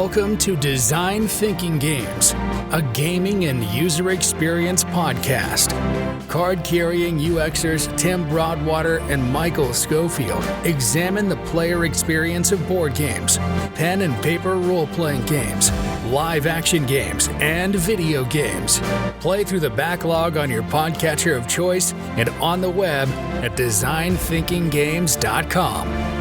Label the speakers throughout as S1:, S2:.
S1: Welcome to Design Thinking Games, a gaming and user experience podcast. Card-carrying UXers Tim Broadwater and Michael Schofield examine the player experience of board games, pen and paper role-playing games, live-action games, and video games. Play through the backlog on your podcatcher of choice and on the web at designthinkinggames.com.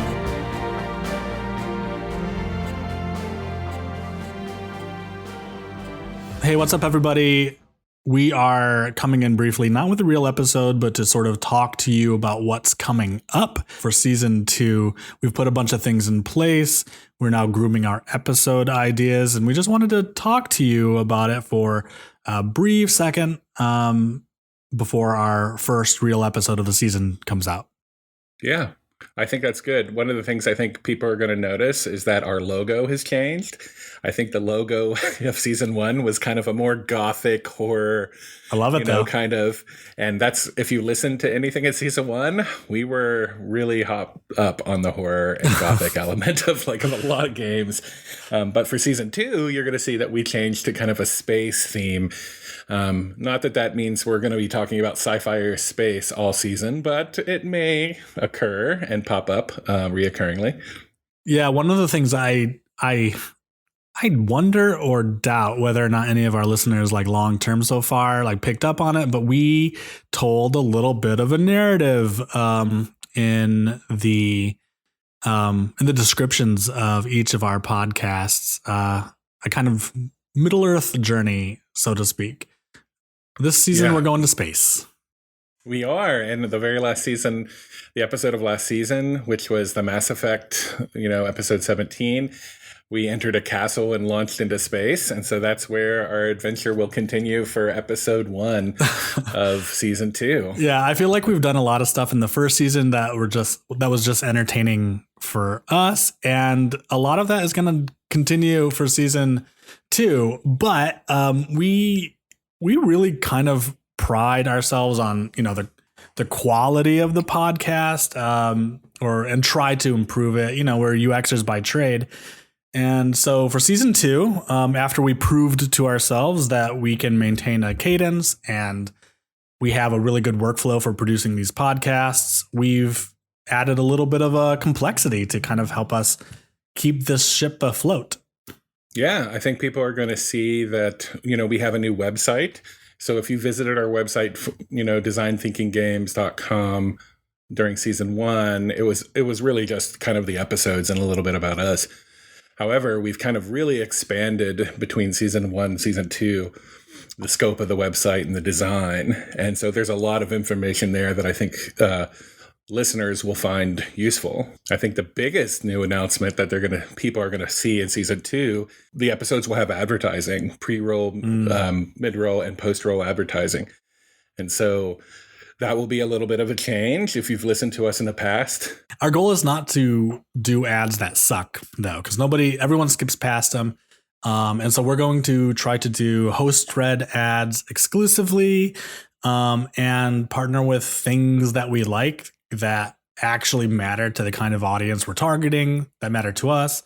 S2: Hey, what's up, everybody? We are coming in briefly, not with a real episode, but to sort of talk to you about what's coming up for season 2. We've put a bunch of things in place. We're now grooming our episode ideas, and we just wanted to talk to you about it for a brief second before our first real episode of the season comes out.
S3: Yeah, I think that's good. One of the things I think people are going to notice is that our logo has changed. I think the logo of season 1 was kind of a more gothic horror.
S2: I love it, though.
S3: Kind of. And that's, if you listen to anything in season 1, we were really up on the horror and gothic element of a lot of games. But for season 2, you're going to see that we changed to kind of a space theme. Not that means we're going to be talking about sci-fi or space all season, but it may occur and pop up reoccurringly.
S2: Yeah, one of the things I wonder or doubt whether or not any of our listeners long term so far picked up on it, but we told a little bit of a narrative in the descriptions of each of our podcasts, a kind of Middle Earth journey, so to speak. This season, We're going to space.
S3: We are. And the very last season, the episode of last season, which was the Mass Effect, episode 17, we entered a castle and launched into space. And so that's where our adventure will continue for episode 1 of season 2.
S2: Yeah, I feel like we've done a lot of stuff in the first season that was just entertaining for us. And a lot of that is going to continue for season 2. But we really kind of pride ourselves on, the quality of the podcast, and try to improve it. We're UXers by trade. And so for season 2, after we proved to ourselves that we can maintain a cadence and we have a really good workflow for producing these podcasts, we've added a little bit of a complexity to kind of help us keep this ship afloat.
S3: Yeah, I think people are going to see that, we have a new website. So if you visited our website, designthinkinggames.com during season 1, it was really just kind of the episodes and a little bit about us. However, we've kind of really expanded between season 1 and season 2, the scope of the website and the design. And so there's a lot of information there that I think listeners will find useful. I think the biggest new announcement that people are gonna see in season 2, the episodes will have advertising, pre-roll, mid-roll, and post-roll advertising. And so that will be a little bit of a change if you've listened to us in the past.
S2: Our goal is not to do ads that suck, though, because everyone skips past them. And so we're going to try to do host-read ads exclusively, and partner with things that we like that actually matter to the kind of audience we're targeting, that matter to us.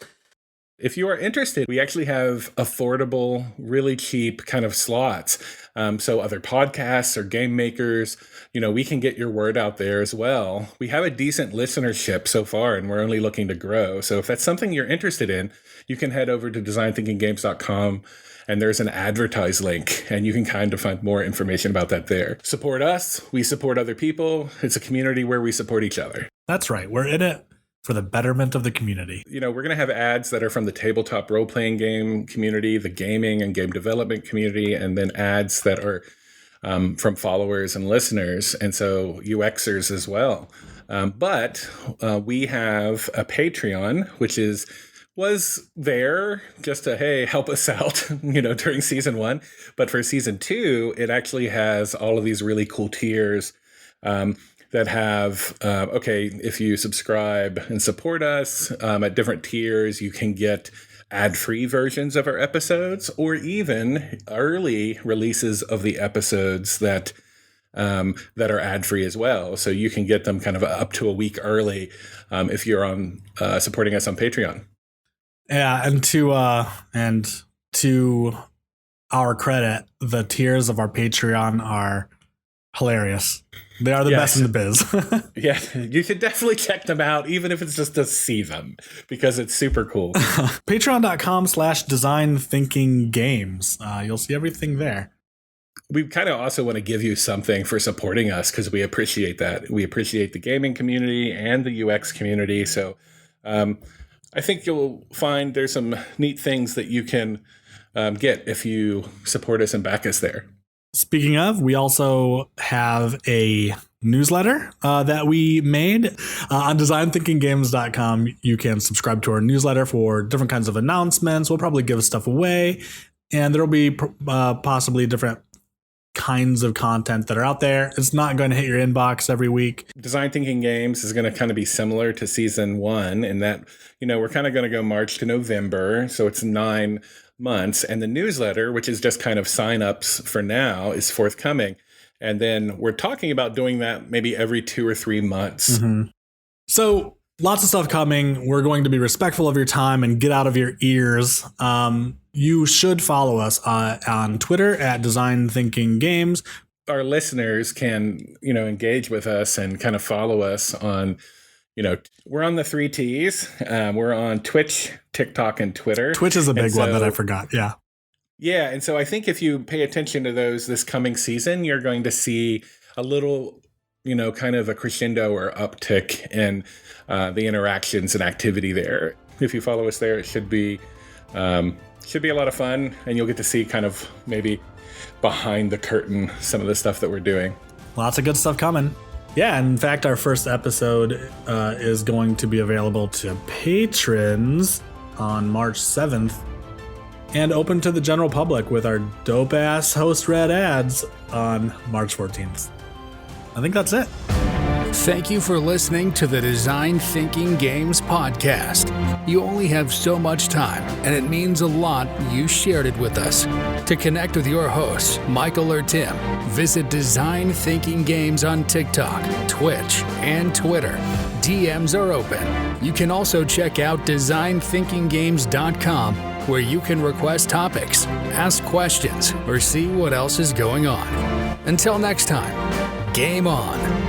S3: If you are interested, we actually have affordable, really cheap kind of slots. So other podcasts or game makers, we can get your word out there as well. We have a decent listenership so far, and we're only looking to grow. So if that's something you're interested in, you can head over to designthinkinggames.com, and there's an advertise link, and you can kind of find more information about that there. Support us. We support other people. It's a community where we support each other.
S2: That's right. We're in it for the betterment of the community.
S3: We're going to have ads that are from the tabletop role-playing game community, the gaming and game development community, and then ads that are from followers and listeners, and so UXers as well. But we have a Patreon, which was there just to, hey, help us out, during season 1. But for season 2, it actually has all of these really cool tiers that have, if you subscribe and support us at different tiers, you can get ad-free versions of our episodes, or even early releases of the episodes that are ad-free as well. So you can get them kind of up to a week early if you're on supporting us on Patreon.
S2: Yeah, and to our credit, the tiers of our Patreon are hilarious. They are the best in the biz.
S3: Yeah, you should definitely check them out, even if it's just to see them, because it's super cool.
S2: Patreon.com/designthinkinggames. You'll see everything there.
S3: We kind of also want to give you something for supporting us because we appreciate that. We appreciate the gaming community and the UX community. So I think you'll find there's some neat things that you can get if you support us and back us there.
S2: Speaking of, we also have a newsletter that we made on designthinkinggames.com. You can subscribe to our newsletter for different kinds of announcements. We'll probably give stuff away, and there'll be possibly different kinds of content that are out there. It's not going to hit your inbox every week.
S3: Design Thinking Games is going to kind of be similar to season 1 in that, we're kind of going to go March to November. So it's 9 months. And the newsletter, which is just kind of signups for now, is forthcoming. And then we're talking about doing that maybe every 2 or 3 months.
S2: Mm-hmm. So lots of stuff coming. We're going to be respectful of your time and get out of your ears. You should follow us on Twitter at Design Thinking Games.
S3: Our listeners can, engage with us and kind of follow us on, we're on the 3 Ts. We're on Twitch, TikTok, and Twitter.
S2: Twitch is a big one that I forgot. Yeah.
S3: Yeah. And so I think if you pay attention to those this coming season, you're going to see a little, kind of a crescendo or uptick in the interactions and activity there. If you follow us there, it should be a lot of fun, and you'll get to see kind of maybe behind the curtain some of the stuff that we're doing.
S2: Lots of good stuff coming. Yeah, in fact, our first episode is going to be available to patrons on March 7th and open to the general public with our dope-ass host-read ads on March 14th. I think that's it.
S1: Thank you for listening to the Design Thinking Games podcast. You only have so much time, and it means a lot you shared it with us. To connect with your hosts, Michael or Tim, visit Design Thinking Games on TikTok, Twitch, and Twitter. DMs are open. You can also check out designthinkinggames.com, where you can request topics, ask questions, or see what else is going on. Until next time, game on.